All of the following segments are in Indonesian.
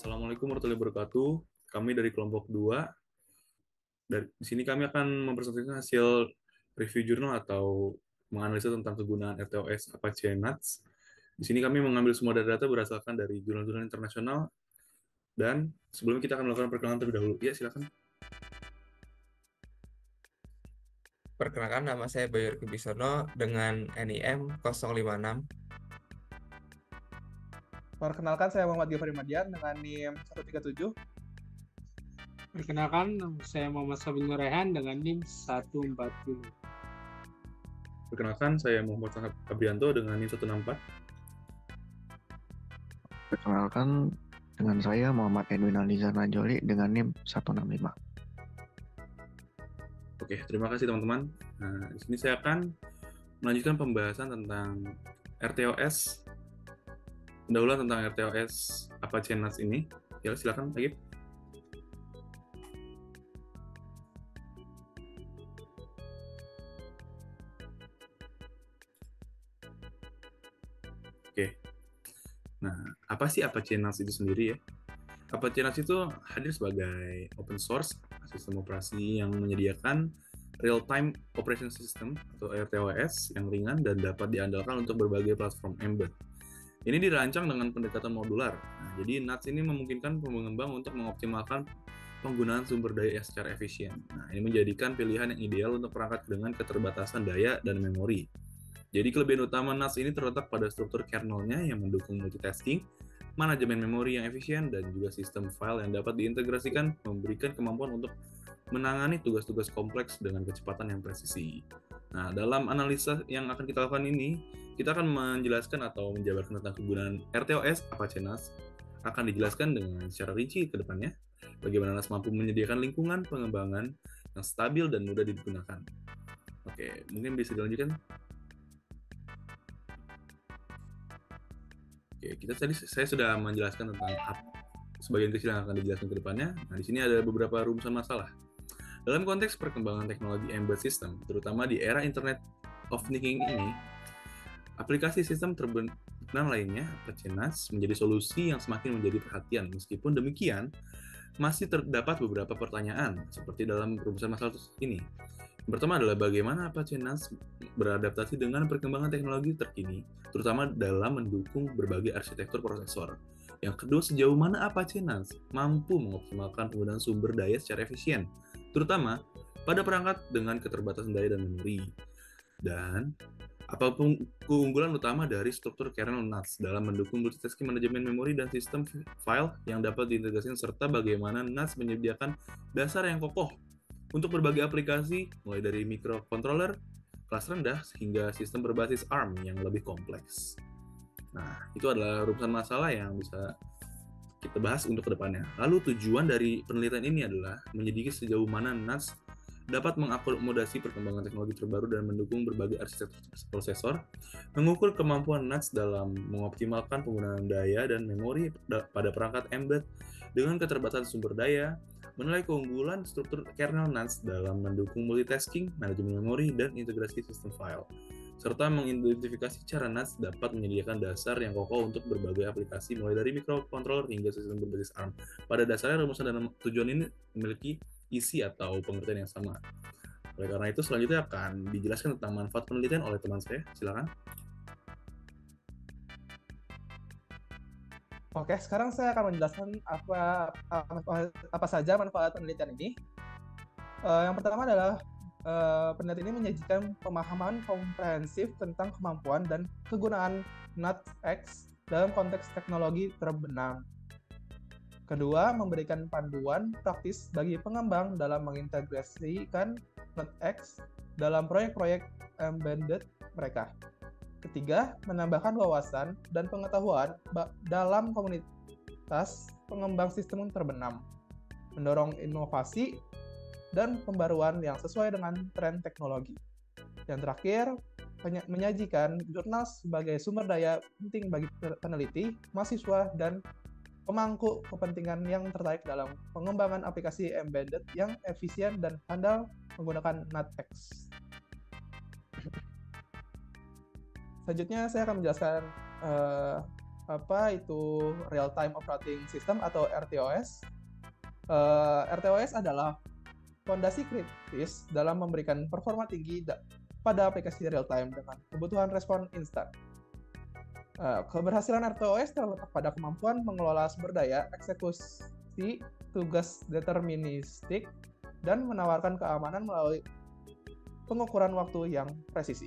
Assalamualaikum warahmatullahi wabarakatuh. Kami dari kelompok 2. Di sini kami akan mempresentasikan hasil review jurnal atau menganalisa tentang kegunaan RTOS Apache NATS. Di sini kami mengambil semua data-data berdasarkan dari jurnal-jurnal internasional dan sebelum kita akan melakukan perkenalan terlebih dahulu. Ya, silakan. Perkenalkan, nama saya Bayu Kubisono dengan NIM 056. Perkenalkan, saya Muhammad Gifari Madian dengan NIM 137. Perkenalkan, saya Muhammad Sabil Nurehan dengan NIM 140. Perkenalkan, saya Muhammad Sahab Abrianto dengan NIM 164. Perkenalkan, dengan saya Muhammad Edwin Aliza Najoli dengan NIM 165. Oke, terima kasih teman-teman. Nah, di sini saya akan melanjutkan pembahasan tentang RTOS, pendahuluan tentang RTOS Apache NATS ini. Ya, silakan, Agib. Oke. Nah, apa sih Apache NAS itu sendiri ya? Apache NAS itu hadir sebagai open source sistem operasi yang menyediakan real-time operation system atau RTOS yang ringan dan dapat diandalkan untuk berbagai platform embed. Ini dirancang dengan pendekatan modular. Nah, jadi NAS ini memungkinkan pengembang untuk mengoptimalkan penggunaan sumber daya secara efisien. Nah, ini menjadikan pilihan yang ideal untuk perangkat dengan keterbatasan daya dan memori. Jadi kelebihan utama NAS ini terletak pada struktur kernelnya yang mendukung multitasking, manajemen memori yang efisien, dan juga sistem file yang dapat diintegrasikan memberikan kemampuan untuk menangani tugas-tugas kompleks dengan kecepatan yang presisi. Nah, dalam analisa yang akan kita lakukan ini, kita akan menjelaskan atau menjabarkan tentang kegunaan RTOS Apache NAS, akan dijelaskan dengan secara rinci ke depannya, bagaimana NAS mampu menyediakan lingkungan pengembangan yang stabil dan mudah digunakan. Oke, mungkin bisa dilanjutkan. Oke, saya sudah menjelaskan tentang sebagian kecil yang akan dijelaskan ke depannya. Nah, di sini ada beberapa rumusan masalah. Dalam konteks perkembangan teknologi embedded system, terutama di era Internet of Things ini, aplikasi sistem terbenam lainnya, Apache NAS, menjadi solusi yang semakin menjadi perhatian. Meskipun demikian, masih terdapat beberapa pertanyaan, seperti dalam rumusan masalah ini. Yang pertama adalah bagaimana Apache NAS beradaptasi dengan perkembangan teknologi terkini, terutama dalam mendukung berbagai arsitektur prosesor. Yang kedua, sejauh mana Apache NAS mampu mengoptimalkan penggunaan sumber daya secara efisien, terutama pada perangkat dengan keterbatasan daya dan memori. Dan apapun keunggulan utama dari struktur kernel NAS dalam mendukung multitasking manajemen memori dan sistem file yang dapat diintegrasikan, serta bagaimana NAS menyediakan dasar yang kokoh untuk berbagai aplikasi, mulai dari microcontroller, kelas rendah, hingga sistem berbasis ARM yang lebih kompleks. Nah, itu adalah rumusan masalah yang bisa kita bahas untuk kedepannya. Lalu tujuan dari penelitian ini adalah menyelidiki sejauh mana NAS dapat mengakomodasi perkembangan teknologi terbaru dan mendukung berbagai arsitektur prosesor, mengukur kemampuan NAS dalam mengoptimalkan penggunaan daya dan memori pada perangkat embedded dengan keterbatasan sumber daya, menilai keunggulan struktur kernel NAS dalam mendukung multitasking, manajemen memori, dan integrasi sistem file, serta mengidentifikasi cara NAS dapat menyediakan dasar yang kokoh untuk berbagai aplikasi mulai dari microcontroller hingga sistem berbasis ARM. Pada dasarnya, rumusan dan tujuan ini memiliki isi atau pengertian yang sama. Oleh karena itu, selanjutnya akan dijelaskan tentang manfaat penelitian oleh teman saya. Silakan. Oke, sekarang saya akan menjelaskan apa saja manfaat penelitian ini. Yang pertama adalah penelitian ini menyajikan pemahaman komprehensif tentang kemampuan dan kegunaan NATX dalam konteks teknologi terbenam. Kedua, memberikan panduan praktis bagi pengembang dalam mengintegrasikan NATX dalam proyek-proyek embedded mereka. Ketiga, menambahkan wawasan dan pengetahuan dalam komunitas pengembang sistem terbenam, mendorong inovasi dan pembaruan yang sesuai dengan tren teknologi. Yang terakhir, menyajikan jurnal sebagai sumber daya penting bagi peneliti, mahasiswa, dan pemangku kepentingan yang tertarik dalam pengembangan aplikasi embedded yang efisien dan handal menggunakan NATX. Selanjutnya saya akan menjelaskan apa itu Real Time Operating System atau RTOS. RTOS adalah fondasi kritis dalam memberikan performa tinggi pada aplikasi real time dengan kebutuhan respon instan. Keberhasilan RTOS terletak pada kemampuan mengelola sumber daya, eksekusi tugas deterministik, dan menawarkan keamanan melalui pengukuran waktu yang presisi.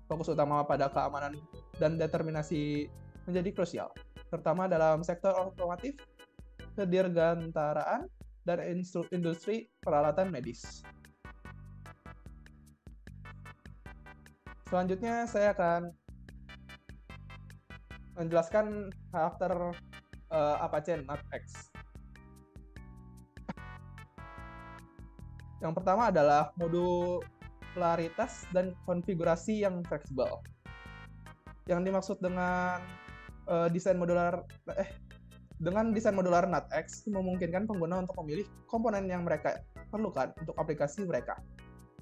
Fokus utama pada keamanan dan determinasi menjadi krusial, terutama dalam sektor otomotif, kedirgantaraan, dan industri peralatan medis. Selanjutnya saya akan menjelaskan karakter Apache NetX. Yang pertama adalah modularitas dan konfigurasi yang fleksibel. Yang dimaksud dengan desain modular NetX memungkinkan pengguna untuk memilih komponen yang mereka perlukan untuk aplikasi mereka,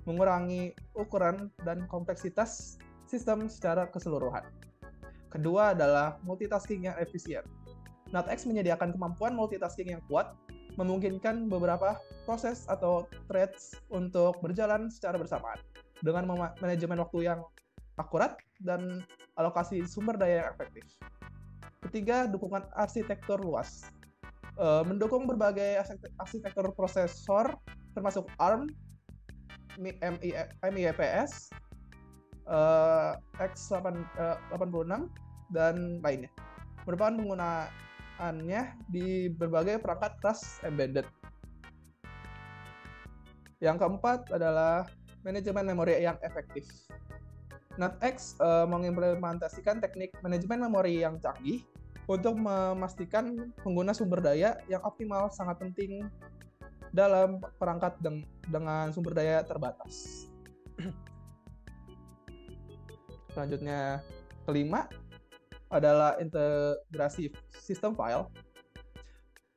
mengurangi ukuran dan kompleksitas sistem secara keseluruhan. Kedua adalah multitasking yang efisien. NetX menyediakan kemampuan multitasking yang kuat, memungkinkan beberapa proses atau threads untuk berjalan secara bersamaan, dengan manajemen waktu yang akurat dan alokasi sumber daya yang efektif. Ketiga, dukungan arsitektur luas. Mendukung berbagai arsitektur prosesor, termasuk ARM, MIPS, x86, dan lainnya. Merupakan penggunaannya di berbagai perangkat keras embedded. Yang keempat adalah manajemen memori yang efektif. NetX mengimplementasikan teknik manajemen memori yang canggih untuk memastikan pengguna sumber daya yang optimal sangat penting dalam perangkat dengan sumber daya terbatas. Selanjutnya, kelima adalah integrasi sistem file.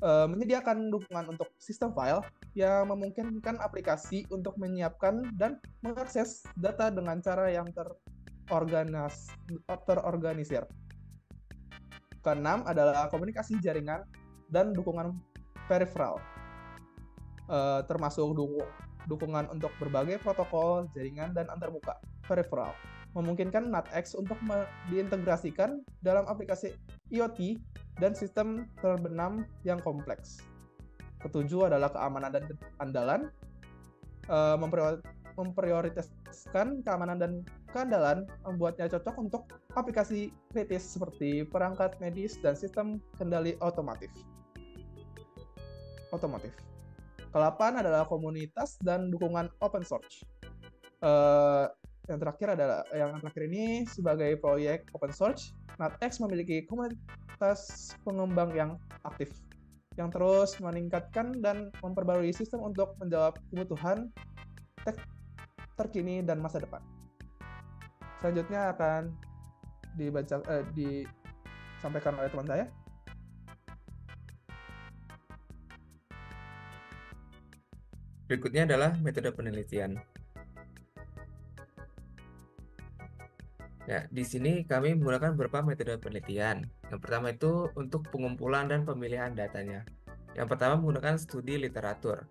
Menyediakan dukungan untuk sistem file yang memungkinkan aplikasi untuk menyiapkan dan mengakses data dengan cara yang terorganisir. Keenam adalah komunikasi jaringan dan dukungan peripheral, termasuk dukungan untuk berbagai protokol jaringan dan antarmuka peripheral. Memungkinkan NetX untuk diintegrasikan dalam aplikasi IoT dan sistem terbenam yang kompleks. Ketujuh adalah keamanan dan keandalan. Memprioritaskan keamanan dan keandalan membuatnya cocok untuk aplikasi kritis seperti perangkat medis dan sistem kendali otomotif. Ke-8 adalah komunitas dan dukungan open source. Yang terakhir ini sebagai proyek open source, NetX memiliki komunitas pengembang yang aktif, yang terus meningkatkan dan memperbarui sistem untuk menjawab kebutuhan terkini dan masa depan. Selanjutnya akan disampaikan oleh teman saya. Berikutnya adalah metode penelitian. Ya, di sini kami menggunakan beberapa metode penelitian. Yang pertama itu untuk pengumpulan dan pemilihan datanya. Yang pertama menggunakan studi literatur.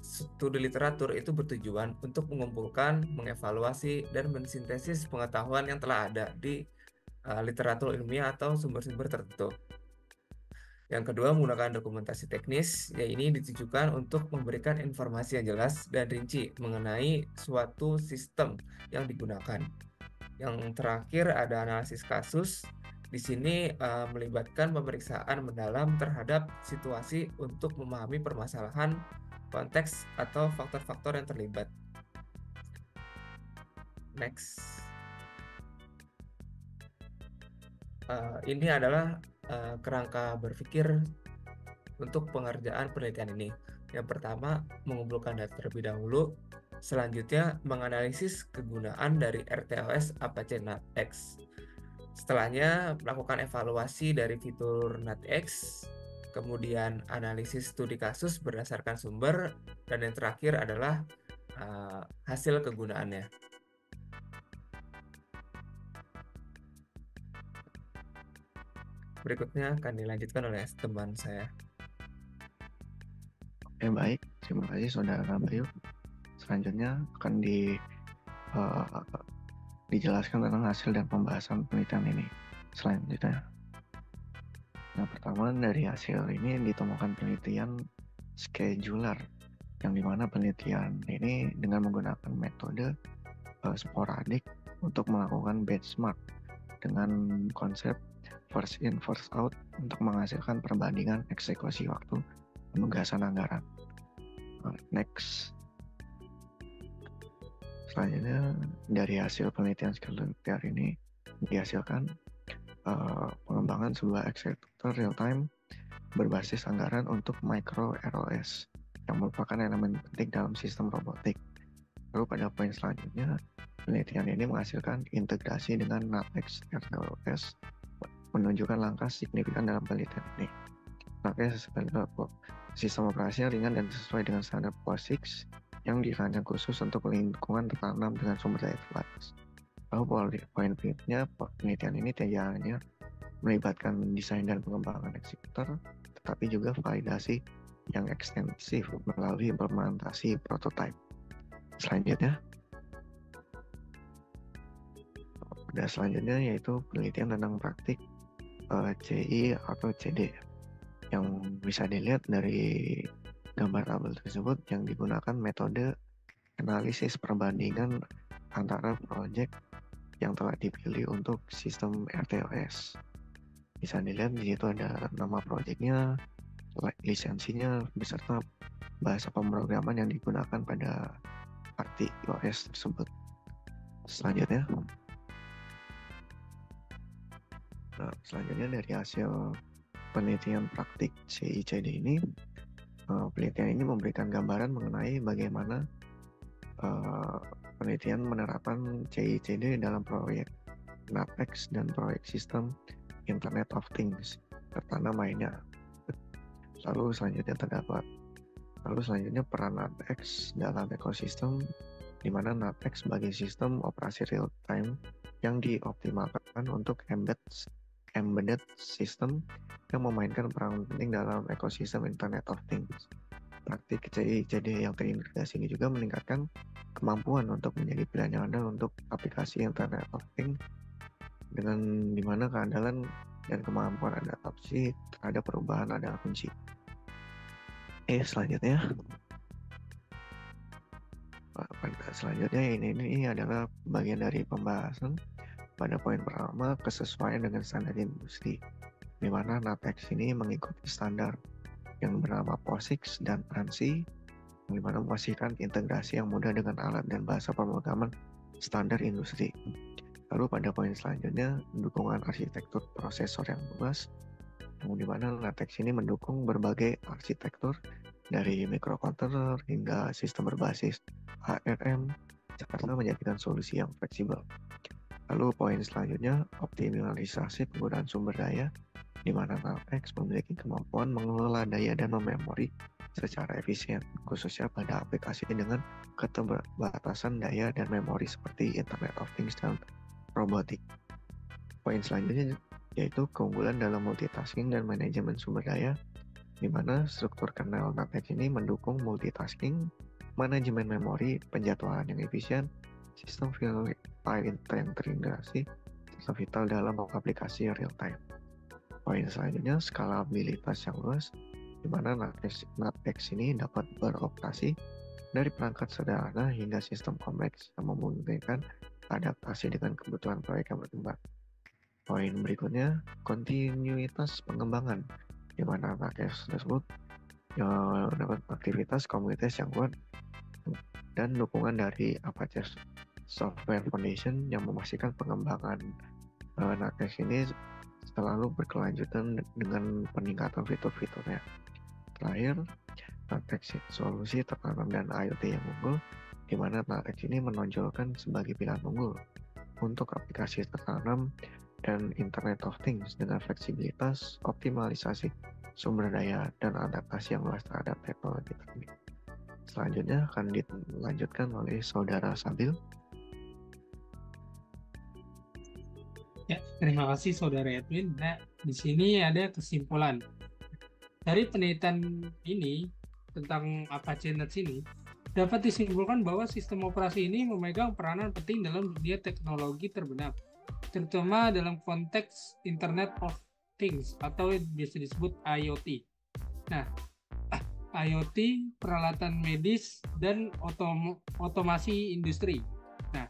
Studi literatur itu bertujuan untuk mengumpulkan, mengevaluasi, dan mensintesis pengetahuan yang telah ada di literatur ilmiah atau sumber-sumber tertentu. Yang kedua menggunakan dokumentasi teknis, yaitu ini ditujukan untuk memberikan informasi yang jelas dan rinci mengenai suatu sistem yang digunakan. Yang terakhir ada analisis kasus. Di sini melibatkan pemeriksaan mendalam terhadap situasi untuk memahami permasalahan, konteks, atau faktor-faktor yang terlibat. Next. Ini adalah kerangka berpikir untuk pengerjaan penelitian ini. Yang pertama, mengumpulkan data terlebih dahulu. Selanjutnya, menganalisis kegunaan dari RTOS Apache NetX. Setelahnya, melakukan evaluasi dari fitur NetX, kemudian analisis studi kasus berdasarkan sumber, dan yang terakhir adalah hasil kegunaannya. Berikutnya akan dilanjutkan oleh teman saya. Baik, terima kasih Saudara Bayu. Selanjutnya akan dijelaskan tentang hasil dan pembahasan penelitian ini. Selanjutnya, nah pertama dari hasil ini ditemukan penelitian scheduler, yang dimana penelitian ini dengan menggunakan metode sporadik untuk melakukan benchmark dengan konsep first in first out untuk menghasilkan perbandingan eksekusi waktu penugasan anggaran. Next, selanjutnya dari hasil penelitian scheduler ini dihasilkan pengembangan sebuah eksekutor real time berbasis anggaran untuk micro ROS yang merupakan elemen penting dalam sistem robotik. Lalu pada poin selanjutnya, penelitian ini menghasilkan integrasi dengan NATEX ROS menunjukkan langkah signifikan dalam penelitian ini. NATEX adalah sistem operasi yang ringan dan sesuai dengan standar POSIX yang dirancang khusus untuk lingkungan tertanam dengan sumber daya terbatas. Lalu poin berikutnya, penelitian ini tidak hanya melibatkan desain dan pengembangan eksekutor, tetapi juga validasi yang ekstensif melalui implementasi prototipe. Selanjutnya, yaitu penelitian tentang praktik CI atau CD yang bisa dilihat dari gambar tabel tersebut, yang digunakan metode analisis perbandingan antara proyek yang telah dipilih untuk sistem RTOS. Bisa dilihat di situ ada nama proyeknya, lisensinya, beserta bahasa pemrograman yang digunakan pada RTOS tersebut. Selanjutnya, dari hasil penelitian praktik CICD ini, penelitian ini memberikan gambaran mengenai bagaimana penelitian menerapkan CICD dalam proyek NATEX dan proyek sistem Internet of Things tertanam lainnya. Lalu selanjutnya peran NATEX dalam ekosistem, di mana NATEX sebagai sistem operasi real time yang dioptimalkan untuk embedded system yang memainkan peran penting dalam ekosistem Internet of Things. Praktik CICD yang terintegrasi ini juga meningkatkan kemampuan untuk menjadi pilihan yang andal untuk aplikasi Internet of Things, dengan dimana keandalan dan kemampuan adaptasi terhadap perubahan adalah kunci. Selanjutnya ini adalah bagian dari pembahasan pada poin pertama, kesesuaian dengan standar industri, di mana NATEX ini mengikuti standar yang bernama POSIX dan ANSI, yang dimana memastikan integrasi yang mudah dengan alat dan bahasa pemrograman standar industri. Lalu pada poin selanjutnya, dukungan arsitektur prosesor yang luas, yang dimana NATEX ini mendukung berbagai arsitektur dari microcontroller hingga sistem berbasis ARM, serta menjadikan solusi yang fleksibel. Lalu poin selanjutnya, optimalisasi penggunaan sumber daya, di mana NATEX memiliki kemampuan mengelola daya dan memori secara efisien, khususnya pada aplikasi dengan keterbatasan daya dan memori seperti Internet of Things dan robotik. Poin selanjutnya yaitu keunggulan dalam multitasking dan manajemen sumber daya, di mana struktur kernel NATEX ini mendukung multitasking, manajemen memori, penjadwalan yang efisien, sistem file yang terintegrasi, serta vital dalam aplikasi real time. Poin selanjutnya, skalabilitas yang luas, di mana NATEX ini dapat beroperasi dari perangkat sederhana hingga sistem kompleks yang memungkinkan adaptasi dengan kebutuhan proyek yang berkembang. Poin berikutnya, kontinuitas pengembangan, di mana NATEX tersebut dapat aktivitas komunitas yang kuat dan dukungan dari Apache Software Foundation yang memastikan pengembangan NATEX ini selalu berkelanjutan dengan peningkatan fitur-fiturnya. Terakhir, NATEX solusi tertanam dan IoT yang unggul, di mana NATEX ini menonjolkan sebagai pilihan unggul untuk aplikasi tertanam dan Internet of Things dengan fleksibilitas, optimalisasi sumber daya, dan adaptasi yang luas terhadap teknologi terkini. Selanjutnya akan dilanjutkan oleh Saudara Sabil. Ya, terima kasih Saudara Edwin. Nah, di sini ada kesimpulan. Dari penelitian ini tentang Apache Nuts ini, dapat disimpulkan bahwa sistem operasi ini memegang peranan penting dalam dunia teknologi terbenam, terutama dalam konteks Internet of Things atau biasa disebut IoT. Nah, IoT, peralatan medis, dan otomasi industri. Nah,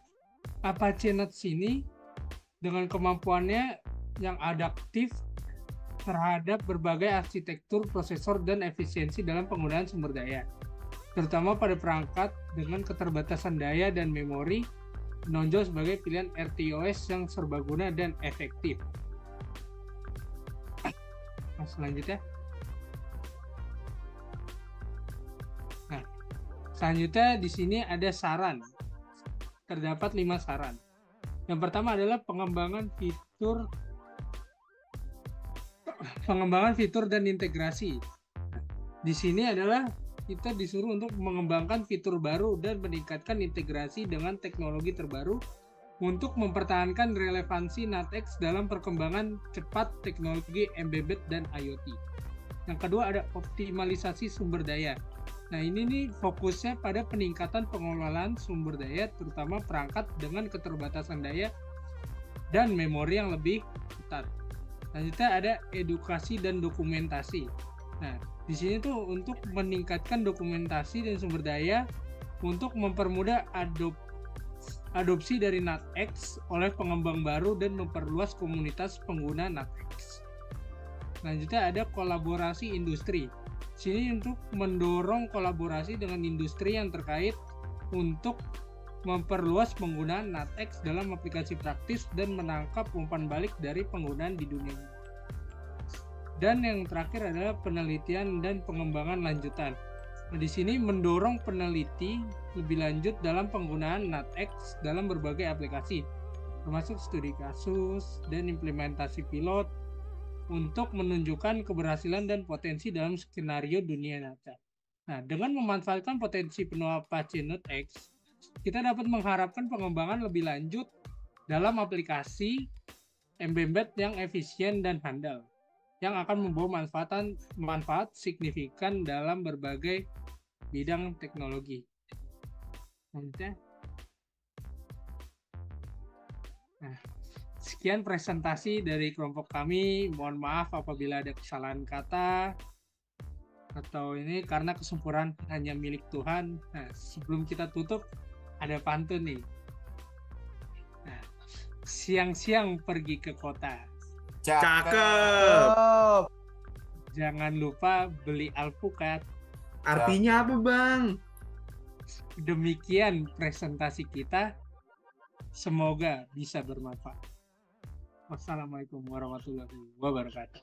Apache Nuts ini dengan kemampuannya yang adaptif terhadap berbagai arsitektur, prosesor, dan efisiensi dalam penggunaan sumber daya, terutama pada perangkat dengan keterbatasan daya dan memori, menonjol sebagai pilihan RTOS yang serbaguna dan efektif. Nah, selanjutnya. Nah, selanjutnya di sini ada saran. Terdapat 5 saran. Yang pertama adalah pengembangan fitur dan integrasi. Di sini adalah kita disuruh untuk mengembangkan fitur baru dan meningkatkan integrasi dengan teknologi terbaru untuk mempertahankan relevansi NATX dalam perkembangan cepat teknologi embedded dan IoT. Yang kedua ada optimalisasi sumber daya. Nah, ini nih fokusnya pada peningkatan pengelolaan sumber daya, terutama perangkat dengan keterbatasan daya dan memori yang lebih ketat. Selanjutnya ada edukasi dan dokumentasi. Nah, di sini tuh untuk meningkatkan dokumentasi dan sumber daya untuk mempermudah adopsi dari NATX oleh pengembang baru dan memperluas komunitas pengguna NATX. Selanjutnya ada kolaborasi industri. Sini untuk mendorong kolaborasi dengan industri yang terkait untuk memperluas penggunaan NATX dalam aplikasi praktis dan menangkap umpan balik dari penggunaan di dunia. Dan yang terakhir adalah penelitian dan pengembangan lanjutan. Nah, di sini mendorong peneliti lebih lanjut dalam penggunaan NATX dalam berbagai aplikasi, termasuk studi kasus dan implementasi pilot, untuk menunjukkan keberhasilan dan potensi dalam skenario dunia nyata. Nah, dengan memanfaatkan potensi penuh Apache NATX, kita dapat mengharapkan pengembangan lebih lanjut dalam aplikasi embedded yang efisien dan handal, yang akan membawa manfaat signifikan dalam berbagai bidang teknologi. Nah, sekian presentasi dari kelompok kami. Mohon maaf apabila ada kesalahan kata atau ini karena kesempurnaan hanya milik Tuhan. Nah, sebelum kita tutup ada pantun nih. Nah, siang-siang pergi ke kota. Cakep. Jangan lupa beli alpukat. Artinya apa, Bang? Demikian presentasi kita. Semoga bisa bermanfaat. Wassalamualaikum warahmatullahi wabarakatuh.